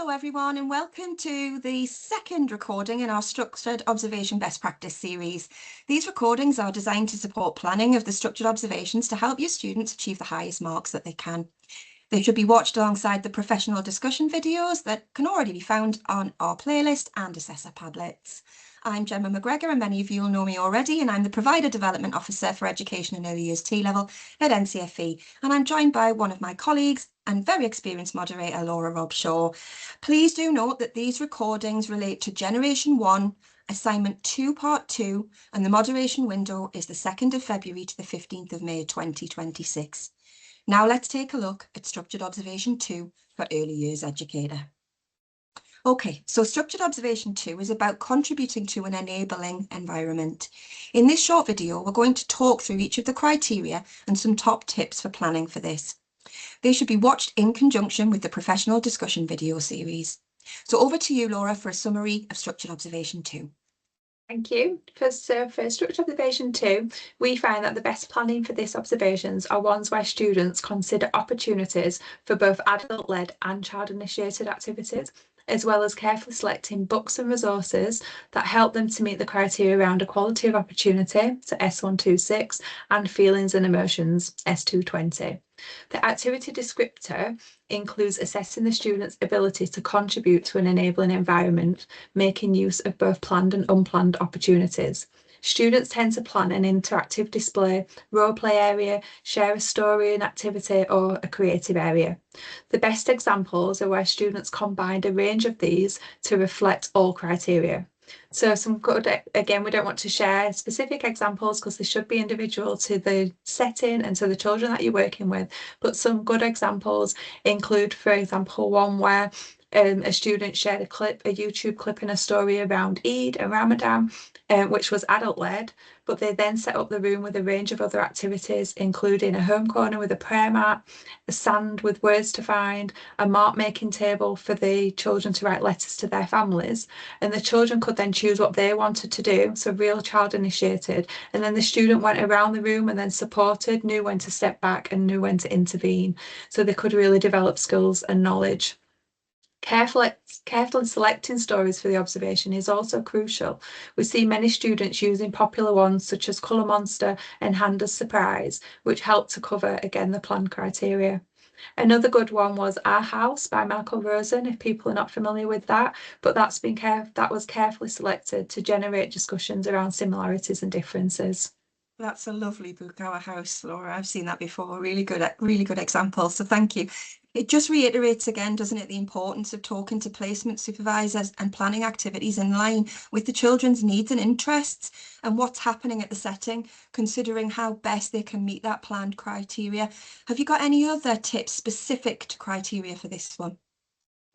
Hello everyone and welcome to the second recording in our Structured Observation Best Practice series. These recordings are designed to support planning of the structured observations to help your students achieve the highest marks that they can. They should be watched alongside the professional discussion videos that can already be found on our playlist and Assessor Padlets. I'm Gemma McGregor and many of you will know me already, and I'm the Provider Development Officer for Education and Early Years T-Level at NCFE, and I'm joined by one of my colleagues and very experienced moderator, Laura Robshaw. Please do note that these recordings relate to Generation 1, Assignment 2, Part 2, and the moderation window is the 2nd of February to the 15th of May 2026. Now let's take a look at Structured Observation 2 for Early Years Educator. Okay, so Structured Observation 2 is about contributing to an enabling environment. In this short video, we're going to talk through each of the criteria and some top tips for planning for this. They should be watched in conjunction with the professional discussion video series. So over to you, Laura, for a summary of Structured Observation 2. Thank you. For Structured Observation 2, we find that the best planning for these observations are ones where students consider opportunities for both adult-led and child-initiated activities, as well as carefully selecting books and resources that help them to meet the criteria around equality of opportunity, so S126, and feelings and emotions, S220. The activity descriptor includes assessing the student's ability to contribute to an enabling environment, making use of both planned and unplanned opportunities. Students tend to plan an interactive display, role play area, share a story, an activity, or a creative area. The best examples are where students combined a range of these to reflect all criteria. So some good, again, we don't want to share specific examples because they should be individual to the setting and to the children that you're working with, but some good examples include, for example, one where a student shared a YouTube clip in a story around Eid and Ramadan, which was adult-led, but they then set up the room with a range of other activities, including a home corner with a prayer mat, a sand with words to find, a mark-making table for the children to write letters to their families, and the children could then choose what they wanted to do, so real child-initiated, and then the student went around the room and then supported, knew when to step back and knew when to intervene, so they could really develop skills and knowledge. Carefully selecting stories for the observation is also crucial. We see many students using popular ones such as Colour Monster and Handa's Surprise, which help to cover, again, the planned criteria. Another good one was Our House by Michael Rosen, if people are not familiar with that, but that was carefully selected to generate discussions around similarities and differences. That's a lovely book, Our House, Laura. I've seen that before. Really good example. So thank you. It just reiterates again, doesn't it, the importance of talking to placement supervisors and planning activities in line with the children's needs and interests and what's happening at the setting, considering how best they can meet that planned criteria. Have you got any other tips specific to criteria for this one?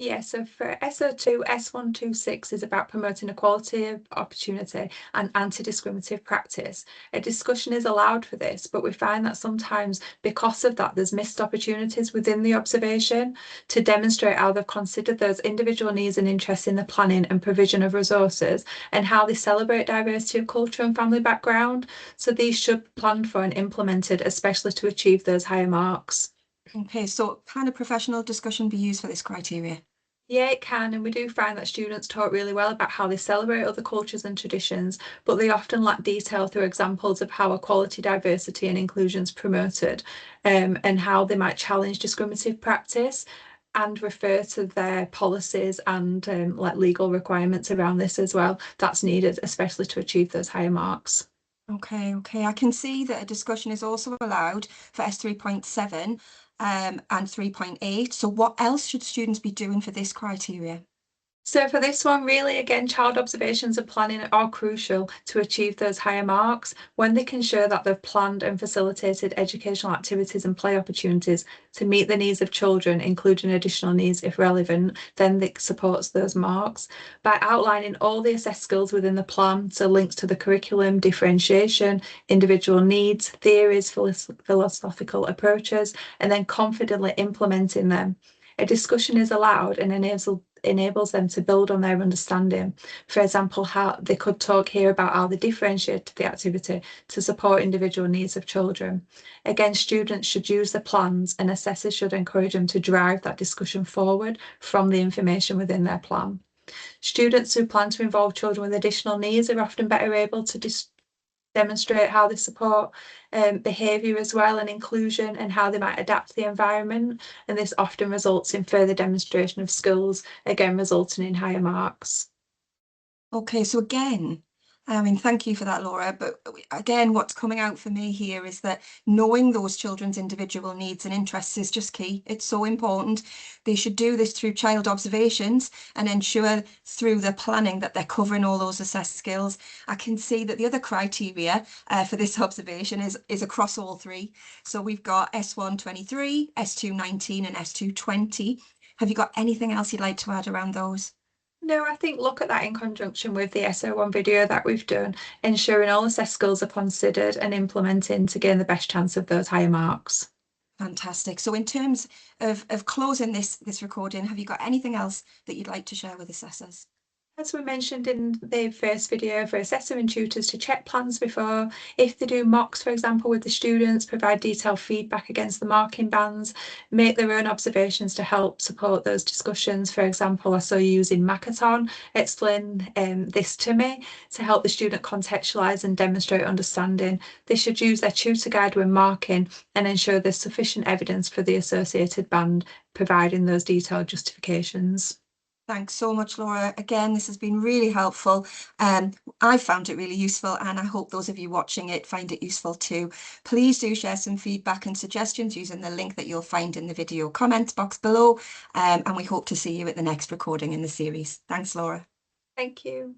Yeah, so for S02, S126 is about promoting equality of opportunity and anti-discriminative practice. A discussion is allowed for this, but we find that sometimes because of that, there's missed opportunities within the observation to demonstrate how they've considered those individual needs and interests in the planning and provision of resources and how they celebrate diversity of culture and family background. So these should be planned for and implemented, especially to achieve those higher marks. Okay, so can a professional discussion be used for this criteria? Yeah, it can, and we do find that students talk really well about how they celebrate other cultures and traditions, but they often lack detail through examples of how equality, diversity and inclusion is promoted, and how they might challenge discriminative practice and refer to their policies and like legal requirements around this as well. That's needed, especially to achieve those higher marks. Okay. I can see that a discussion is also allowed for S3.7 and 3.8. So what else should students be doing for this criteria? So for this one, really, again, child observations and planning are crucial to achieve those higher marks. When they can show that they've planned and facilitated educational activities and play opportunities to meet the needs of children, including additional needs if relevant, then it supports those marks. By outlining all the assessed skills within the plan, so links to the curriculum, differentiation, individual needs, theories, philosophical approaches, and then confidently implementing them. A discussion is allowed and enables them to build on their understanding. For example, how they could talk here about how they differentiated the activity to support individual needs of children. Again, students should use the plans and assessors should encourage them to drive that discussion forward from the information within their plan. Students who plan to involve children with additional needs are often better able to demonstrate how they support behaviour as well and inclusion and how they might adapt to the environment. And this often results in further demonstration of skills, again resulting in higher marks. Okay, so again, thank you for that, Laura. But again, what's coming out for me here is that knowing those children's individual needs and interests is just key. It's so important. They should do this through child observations and ensure through the planning that they're covering all those assessed skills. I can see that the other criteria for this observation is across all three. So we've got S123, S219 and S220. Have you got anything else you'd like to add around those? No, I think look at that in conjunction with the S01 video that we've done, ensuring all assessed skills are considered and implementing to gain the best chance of those higher marks. Fantastic. So in terms of closing this recording, have you got anything else that you'd like to share with assessors? As we mentioned in the first video, for assessor and tutors to check plans before, if they do mocks, for example, with the students, provide detailed feedback against the marking bands, make their own observations to help support those discussions. For example, I saw you using Makaton, explain this to me to help the student contextualise and demonstrate understanding. They should use their tutor guide when marking and ensure there's sufficient evidence for the associated band, providing those detailed justifications. Thanks so much, Laura. Again, this has been really helpful. I found it really useful and I hope those of you watching it find it useful too. Please do share some feedback and suggestions using the link that you'll find in the video comments box below. And we hope to see you at the next recording in the series. Thanks, Laura. Thank you.